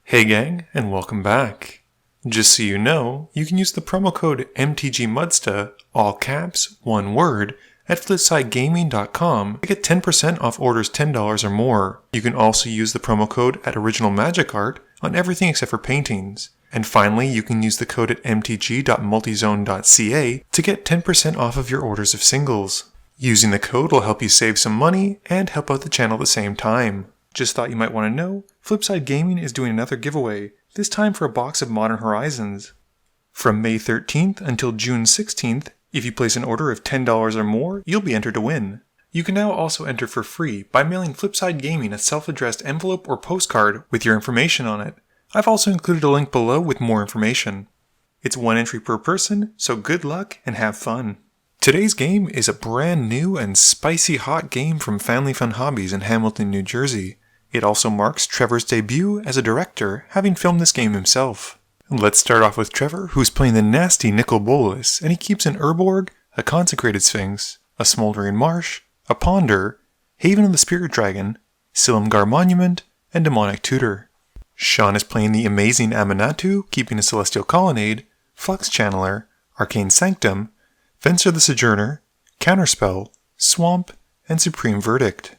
Hey gang, and welcome back. Just so you know, you can use the promo code MTGMudsta, all caps, one word, at flipsidegaming.com to get 10% off orders $10 or more. You can also use the promo code at Original Magic Art on everything except for paintings. And finally, you can use the code at mtg.multizone.ca to get 10% off of your orders of singles. Using the code will help you save some money and help out the channel at the same time. Just thought you might want to know, Flipside Gaming is doing another giveaway, this time for a box of Modern Horizons. From May 13th until June 16th, if you place an order of $10 or more, you'll be entered to win. You can now also enter for free by mailing Flipside Gaming a self-addressed envelope or postcard with your information on it. I've also included a link below with more information. It's one entry per person, so good luck and have fun. Today's game is a brand new and spicy hot game from Family Fun Hobbies in Hamilton, New Jersey. It also marks Trevor's debut as a director, having filmed this game himself. Let's start off with Trevor, who's playing the nasty Nicol Bolas, and he keeps an Urborg, a Consecrated Sphinx, a Smoldering Marsh, a Ponder, Haven of the Spirit Dragon, Silumgar Monument, and Demonic Tutor. Sean is playing the amazing Aminatou, keeping a Celestial Colonnade, Flux Channeler, Arcane Sanctum, Fencer the Sojourner, Counterspell, Swamp, and Supreme Verdict.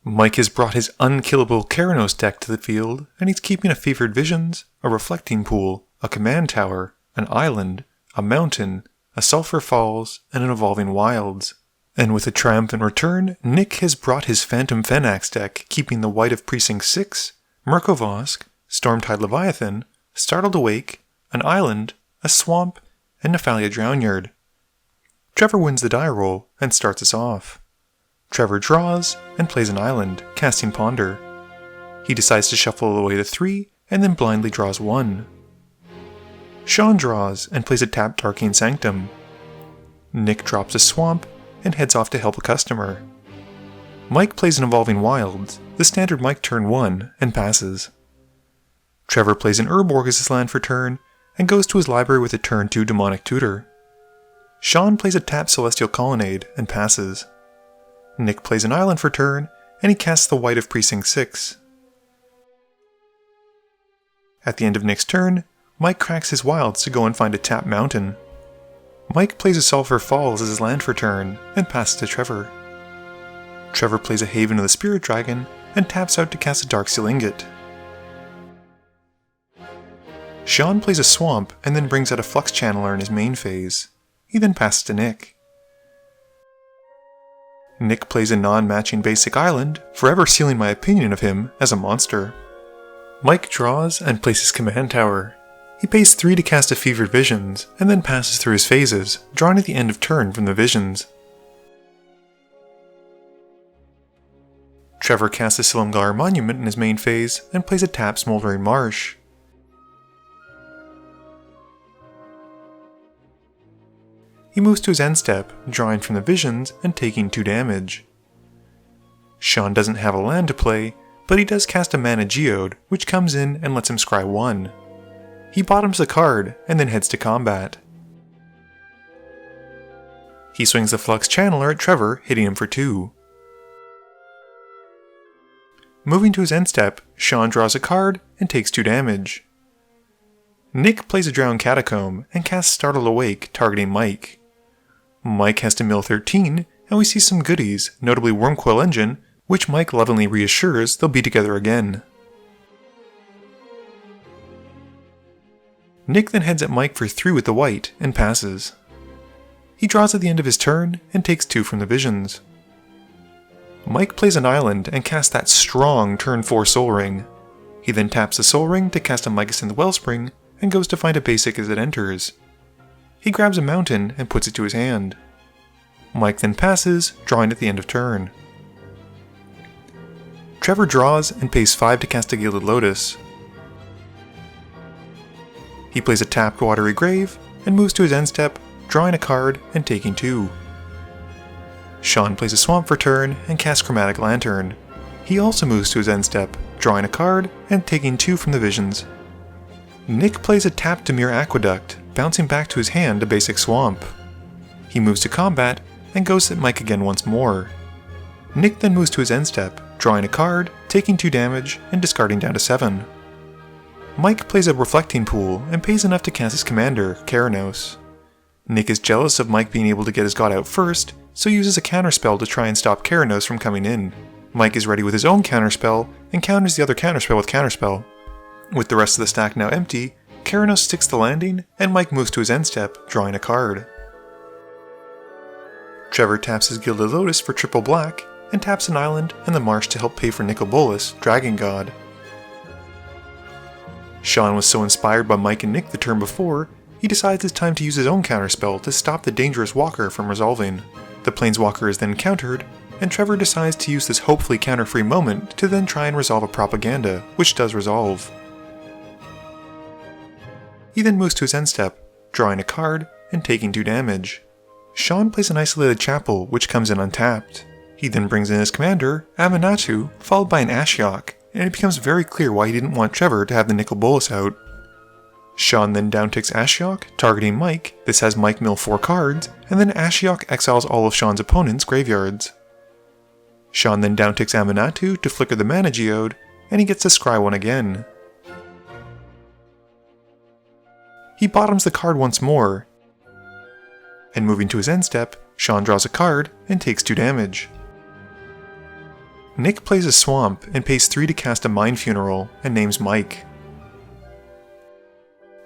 Mike has brought his unkillable Keranos deck to the field, and he's keeping a Fevered Visions, a Reflecting Pool, a Command Tower, an Island, a Mountain, a Sulphur Falls, and an Evolving Wilds. And with a triumphant return, Nick has brought his Phantom Phenax deck, keeping the White of Precinct 6, Murkovosk, Stormtide Leviathan, Startled Awake, an Island, a Swamp, and Nephalia Drownyard. Trevor wins the die roll and starts us off. Trevor draws and plays an island, casting Ponder. He decides to shuffle away the 3 and then blindly draws 1. Sean draws and plays a tapped Arcane Sanctum. Nick drops a Swamp and heads off to help a customer. Mike plays an Evolving Wilds, the standard Mike turn 1, and passes. Trevor plays an Urborg as his land for turn and goes to his library with a turn 2 Demonic Tutor. Sean plays a tapped Celestial Colonnade and passes. Nick plays an island for turn, and he casts the White of Precinct 6. At the end of Nick's turn, Mike cracks his wilds to go and find a tapped mountain. Mike plays a Sulphur Falls as his land for turn, and passes to Trevor. Trevor plays a Haven of the Spirit Dragon, and taps out to cast a Darksteel Ingot. Sean plays a Swamp, and then brings out a Flux Channeler in his main phase. He then passes to Nick. Nick plays a non-matching basic island, forever sealing my opinion of him as a monster. Mike draws and places Command Tower. He pays 3 to cast a Fevered Visions, and then passes through his phases, drawing at the end of turn from the visions. Trevor casts a Silumgar Monument in his main phase, and plays a tapped Smoldering Marsh. He moves to his end step, drawing from the visions and taking 2 damage. Sean doesn't have a land to play, but he does cast a Mana Geode, which comes in and lets him scry 1. He bottoms the card, and then heads to combat. He swings the Flux Channeler at Trevor, hitting him for 2. Moving to his end step, Sean draws a card and takes 2 damage. Nick plays a Drowned Catacomb and casts Startled Awake, targeting Mike. Mike has to mill 13, and we see some goodies, notably Wormcoil Engine, which Mike lovingly reassures they'll be together again. Nick then heads at Mike for 3 with the white, and passes. He draws at the end of his turn, and takes 2 from the visions. Mike plays an island and casts that strong turn 4 Soul Ring. He then taps the Soul Ring to cast a Mycosynth Wellspring, and goes to find a basic as it enters. He grabs a mountain and puts it to his hand. Mike then passes, drawing at the end of turn. Trevor draws and pays 5 to cast a Gilded Lotus. He plays a tapped Watery Grave and moves to his end step, drawing a card and taking 2. Sean plays a Swamp for turn and casts Chromatic Lantern. He also moves to his end step, drawing a card and taking 2 from the visions. Nick plays a tapped Dimir Aqueduct, bouncing back to his hand a basic Swamp. He moves to combat and goes at Mike again once more. Nick then moves to his end step, drawing a card, taking 2 damage, and discarding down to 7. Mike plays a reflecting pool and pays enough to cast his commander, Keranos. Nick is jealous of Mike being able to get his god out first, so uses a counterspell to try and stop Keranos from coming in. Mike is ready with his own counterspell and counters the other counterspell with counterspell. With the rest of the stack now empty, Keranos sticks the landing and Mike moves to his end step, drawing a card. Trevor taps his Gilded Lotus for triple black and taps an island and the marsh to help pay for Nicol Bolas, Dragon God. Sean was so inspired by Mike and Nick the turn before, he decides it's time to use his own counterspell to stop the dangerous walker from resolving. The planeswalker is then countered, and Trevor decides to use this hopefully counter-free moment to then try and resolve a propaganda, which does resolve. He then moves to his end step, drawing a card and taking 2 damage. Sean plays an isolated chapel, which comes in untapped. He then brings in his commander, Aminatou, followed by an Ashiok, and it becomes very clear why he didn't want Trevor to have the Nicol Bolas out. Sean then downticks Ashiok, targeting Mike. This has Mike mill 4 cards, and then Ashiok exiles all of Sean's opponent's graveyards. Sean then downticks Aminatou to flicker the mana geode, and he gets to scry 1 again. He bottoms the card once more, and moving to his end step, Sean draws a card and takes 2 damage. Nick plays a swamp and pays 3 to cast a Mind Funeral and names Mike.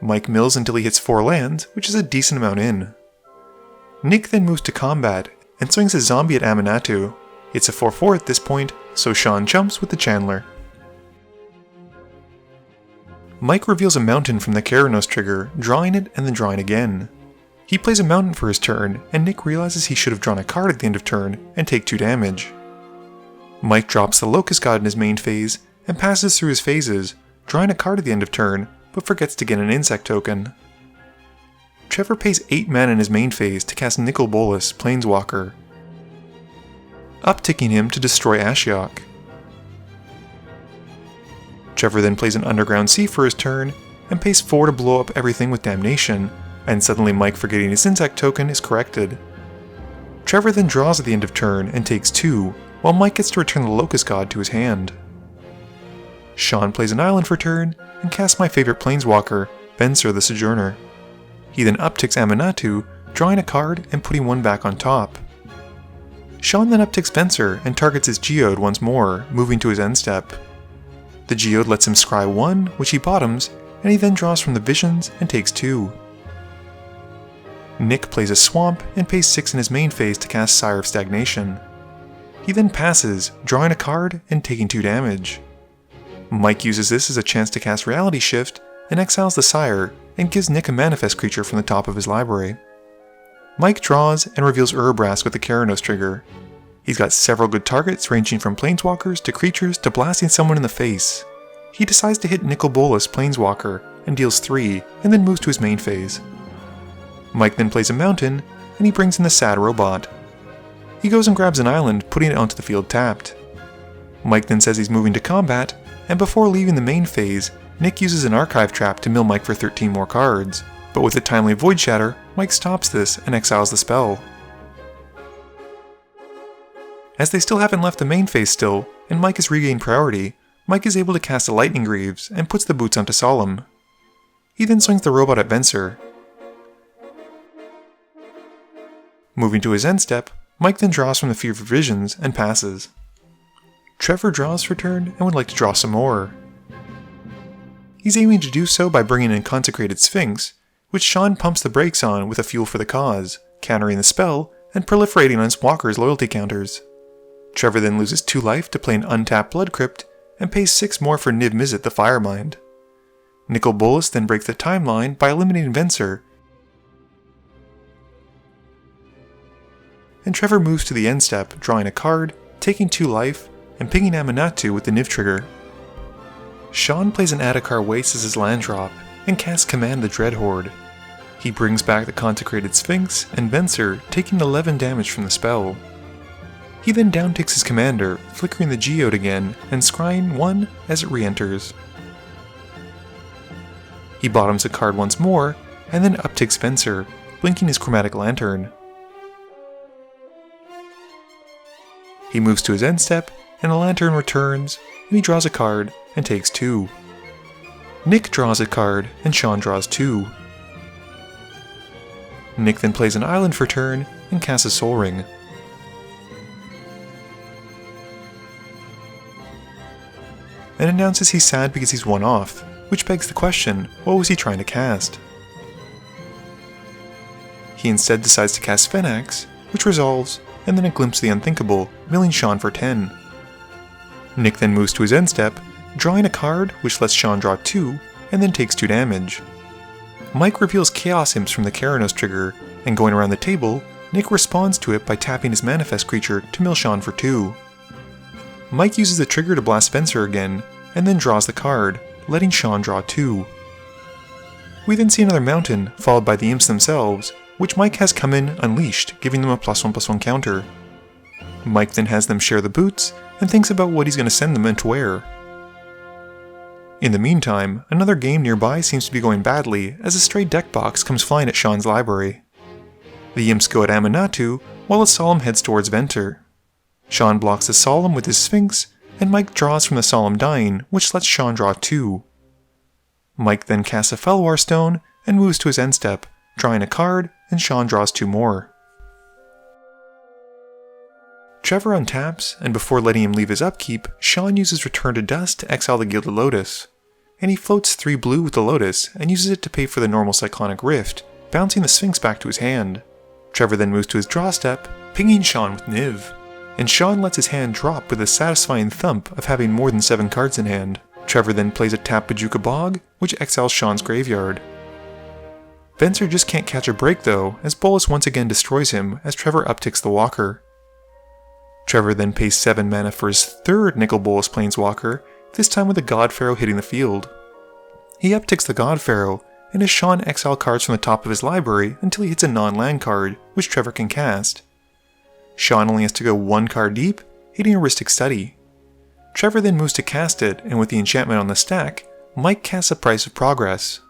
Mike mills until he hits 4 lands, which is a decent amount in. Nick then moves to combat and swings a zombie at Aminatou. It's a 4/4 at this point, so Sean jumps with the Chandler. Mike reveals a mountain from the Keranos trigger, drawing it and then drawing again. He plays a mountain for his turn, and Nick realizes he should have drawn a card at the end of turn and take 2 damage. Mike drops the Locust God in his main phase and passes through his phases, drawing a card at the end of turn, but forgets to get an insect token. Trevor pays 8 mana in his main phase to cast Nicol Bolas, Planeswalker, upticking him to destroy Ashiok. Trevor then plays an Underground Sea for his turn and pays 4 to blow up everything with Damnation, and suddenly Mike forgetting his insect token is corrected. Trevor then draws at the end of turn and takes 2, while Mike gets to return the Locust God to his hand. Sean plays an island for turn and casts my favorite Planeswalker, Venser the Sojourner. He then upticks Aminatou, drawing a card and putting 1 back on top. Sean then upticks Venser and targets his Geode once more, moving to his end step. The Geode lets him scry 1, which he bottoms, and he then draws from the Visions and takes 2. Nick plays a Swamp and pays 6 in his main phase to cast Sire of Stagnation. He then passes, drawing a card and taking 2 damage. Mike uses this as a chance to cast Reality Shift and exiles the Sire and gives Nick a manifest creature from the top of his library. Mike draws and reveals Urabrask with the Keranos trigger. He's got several good targets ranging from planeswalkers to creatures to blasting someone in the face. He decides to hit Nicol Bolas, Planeswalker, and deals 3, and then moves to his main phase. Mike then plays a mountain, and he brings in the Sad Robot. He goes and grabs an island, putting it onto the field tapped. Mike then says he's moving to combat, and before leaving the main phase, Nick uses an Archive Trap to mill Mike for 13 more cards. But with a timely Void Shatter, Mike stops this and exiles the spell. As they still haven't left the main phase still, and Mike has regained priority, Mike is able to cast a Lightning Greaves and puts the boots onto Solemn. He then swings the robot at Venser. Moving to his end step, Mike then draws from the Fear for Visions and passes. Trevor draws for turn and would like to draw some more. He's aiming to do so by bringing in Consecrated Sphinx, which Sean pumps the brakes on with a Fuel for the Cause, countering the spell and proliferating on Walker's loyalty counters. Trevor then loses 2 life to play an untapped Blood Crypt and pays 6 more for Niv Mizzet the Firemind. Nicol Bolas then breaks the timeline by eliminating Venser, and Trevor moves to the end step, drawing a card, taking 2 life, and pinging Aminatou with the Niv trigger. Sean plays an Adakar Waste as his land drop, and casts Command the Dreadhorde. He brings back the Consecrated Sphinx and Venser, taking 11 damage from the spell. He then downticks his commander, flickering the Geode again, and scrying 1 as it re-enters. He bottoms a card once more, and then upticks Venser, blinking his Chromatic Lantern. He moves to his end step, and the Lantern returns, and he draws a card and takes 2. Nick draws a card, and Sean draws 2. Nick then plays an island for turn, and casts a Soul Ring. And announces he's sad because he's one off, which begs the question, what was he trying to cast? He instead decides to cast Phenax, which resolves, and then a glimpse of the unthinkable, milling Sean for 10. Nick then moves to his end step, drawing a card which lets Sean draw 2, and then takes 2 damage. Mike reveals Chaos Imps from the Keranos trigger, and going around the table, Nick responds to it by tapping his manifest creature to mill Sean for 2. Mike uses the trigger to blast Spencer again, and then draws the card, letting Sean draw 2. We then see another mountain, followed by the imps themselves, which Mike has come in unleashed, giving them a +1/+1 counter. Mike then has them share the boots, and thinks about what he's going to send them in to wear. In the meantime, another game nearby seems to be going badly as a stray deck box comes flying at Sean's library. The imps go at Aminatou, while a Solemn heads towards Venter. Sean blocks the Solemn with his Sphinx, and Mike draws from the Solemn dying, which lets Sean draw 2. Mike then casts a Felwar Stone, and moves to his end step, drawing a card, and Sean draws 2 more. Trevor untaps, and before letting him leave his upkeep, Sean uses Return to Dust to exile the Gilded Lotus. And he floats 3 blue with the Lotus, and uses it to pay for the normal Cyclonic Rift, bouncing the Sphinx back to his hand. Trevor then moves to his draw step, pinging Sean with Niv. And Sean lets his hand drop with a satisfying thump of having more than 7 cards in hand. Trevor then plays a Tap Bajuka Bog, which exiles Sean's graveyard. Venser just can't catch a break though, as Bolas once again destroys him as Trevor upticks the Walker. Trevor then pays 7 mana for his 3rd Nicol Bolas Planeswalker, this time with the God Pharaoh hitting the field. He upticks the God Pharaoh, and has Sean exile cards from the top of his library until he hits a non-land card, which Trevor can cast. Sean only has to go 1 card deep, hitting Heuristic Study. Trevor then moves to cast it, and with the enchantment on the stack, Mike casts a Price of Progress.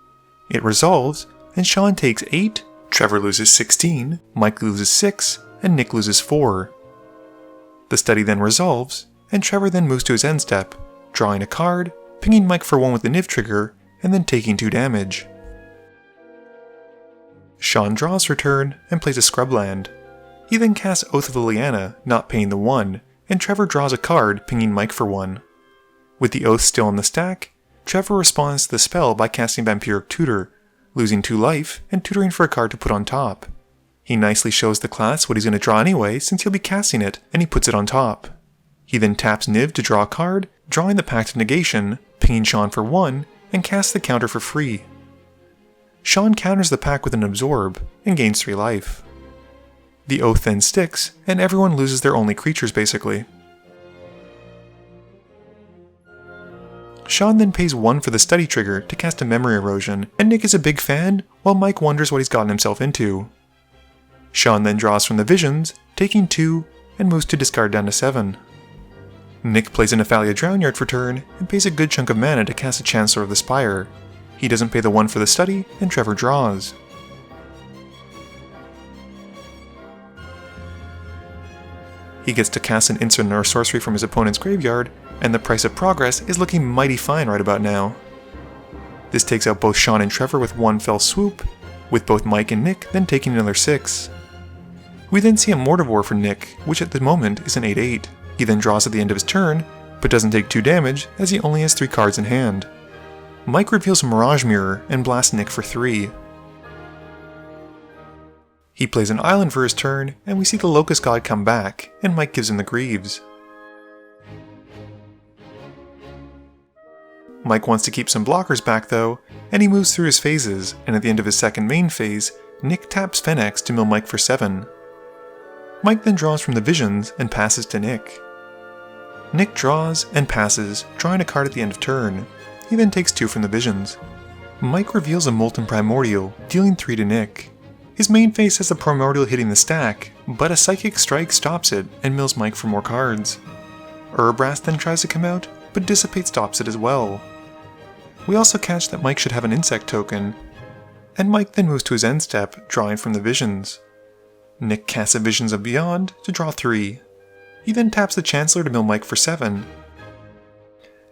It resolves, and Sean takes 8, Trevor loses 16, Mike loses 6, and Nick loses 4. The study then resolves, and Trevor then moves to his end step, drawing a card, pinging Mike for 1 with the Niv trigger, and then taking 2 damage. Sean draws for turn, and plays a Scrubland. He then casts Oath of Liliana, not paying the 1, and Trevor draws a card, pinging Mike for 1. With the Oath still in the stack, Trevor responds to the spell by casting Vampiric Tutor, losing 2 life, and tutoring for a card to put on top. He nicely shows the class what he's going to draw anyway, since he'll be casting it, and he puts it on top. He then taps Niv to draw a card, drawing the Pact of Negation, pinging Sean for 1, and casts the counter for free. Sean counters the pack with an Absorb, and gains 3 life. The Oath then sticks, and everyone loses their only creatures basically. Sean then pays 1 for the Study trigger to cast a Memory Erosion, and Nick is a big fan, while Mike wonders what he's gotten himself into. Sean then draws from the Visions, taking 2, and moves to discard down to 7. Nick plays an Nephalia Drownyard for turn, and pays a good chunk of mana to cast a Chancellor of the Spire. He doesn't pay the 1 for the Study, and Trevor draws. He gets to cast an instant or sorcery from his opponent's graveyard, and the Price of Progress is looking mighty fine right about now. This takes out both Sean and Trevor with 1 fell swoop, with both Mike and Nick then taking another 6. We then see a Mortivore for Nick, which at the moment is an 8/8. He then draws at the end of his turn, but doesn't take 2 damage as he only has 3 cards in hand. Mike reveals a Mirage Mirror and blasts Nick for 3. He plays an island for his turn, and we see the Locust God come back, and Mike gives him the Greaves. Mike wants to keep some blockers back though, and he moves through his phases, and at the end of his second main phase, Nick taps Phenax to mill Mike for 7. Mike then draws from the Visions and passes to Nick. Nick draws and passes, drawing a card at the end of turn. He then takes 2 from the Visions. Mike reveals a Molten Primordial, dealing 3 to Nick. His main phase has the Primordial hitting the stack, but a Psychic Strike stops it and mills Mike for more cards. Urbrass then tries to come out, but Dissipate stops it as well. We also catch that Mike should have an Insect token, and Mike then moves to his end step, drawing from the Visions. Nick casts a Visions of Beyond to draw 3. He then taps the Chancellor to mill Mike for 7,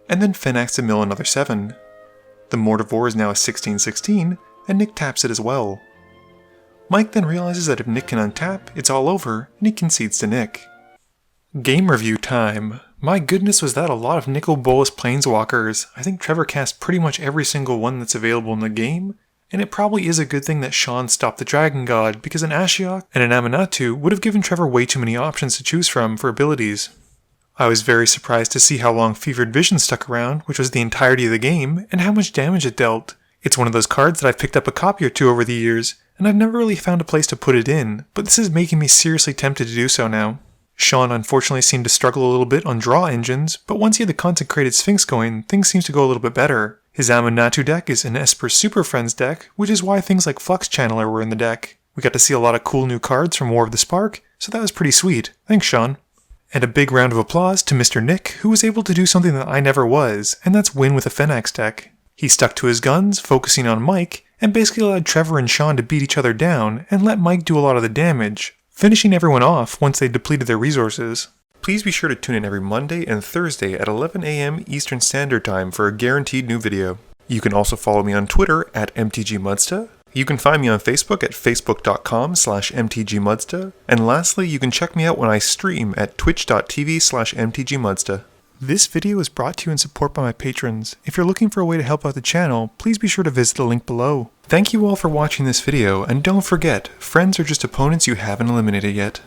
and then Phenax to mill another 7. The Mortivore is now a 16/16, and Nick taps it as well. Mike then realizes that if Nick can untap, it's all over, and he concedes to Nick. Game review time. My goodness, was that a lot of Nicol Bolas Planeswalkers. I think Trevor cast pretty much every single one that's available in the game, and it probably is a good thing that Sean stopped the Dragon God, because an Ashiok and an Aminatou would have given Trevor way too many options to choose from for abilities. I was very surprised to see how long Fevered Vision stuck around, which was the entirety of the game, and how much damage it dealt. It's one of those cards that I've picked up a copy or two over the years, and I've never really found a place to put it in, but this is making me seriously tempted to do so now. Sean unfortunately seemed to struggle a little bit on draw engines, but once he had the Consecrated Sphinx going, things seems to go a little bit better. His Aminatou deck is an Esper Super Friends deck, which is why things like Flux Channeler were in the deck. We got to see a lot of cool new cards from War of the Spark, so that was pretty sweet. Thanks, Sean. And a big round of applause to Mr. Nick, who was able to do something that I never was, and that's win with a Phenax deck. He stuck to his guns, focusing on Mike, and basically allowed Trevor and Sean to beat each other down, and let Mike do a lot of the damage, finishing everyone off once they depleted their resources. Please be sure to tune in every Monday and Thursday at 11 AM Eastern Standard Time for a guaranteed new video. You can also follow me on Twitter at MTGMudsta. You can find me on Facebook at facebook.com/MTGMudsta. And lastly, you can check me out when I stream at twitch.tv/MTGMudsta. This video is brought to you in support by my patrons. If you're looking for a way to help out the channel, please be sure to visit the link below. Thank you all for watching this video, and don't forget, friends are just opponents you haven't eliminated yet.